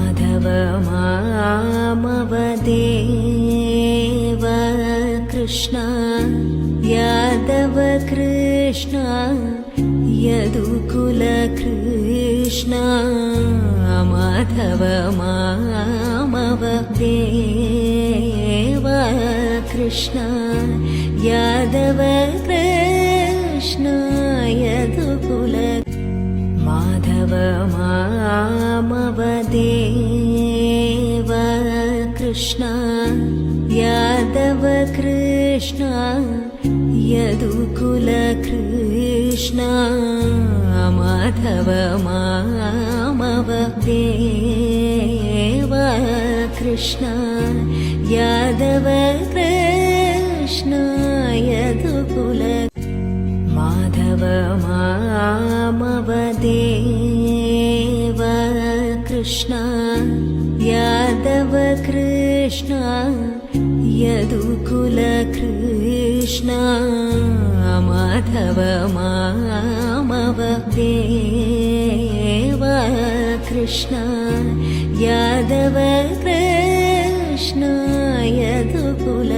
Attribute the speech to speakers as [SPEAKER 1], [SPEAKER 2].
[SPEAKER 1] Madhava मामवदेव Krishna Yadava Krishna यदुकुल Krishna Madhava मामवदेव Krishna Yadava Krishna यदुकुल Madhava मामवदेव Krishna Yadava Krishna यदुकुल Krishna Madhava मामवदेव Krishna Yadava Krishna यदुकुल Madhava मामवदेव Krishna Yadava Krishna यदुकुल Krishna Madhava मामवदेव Krishna Yadava Krishna यदुकुल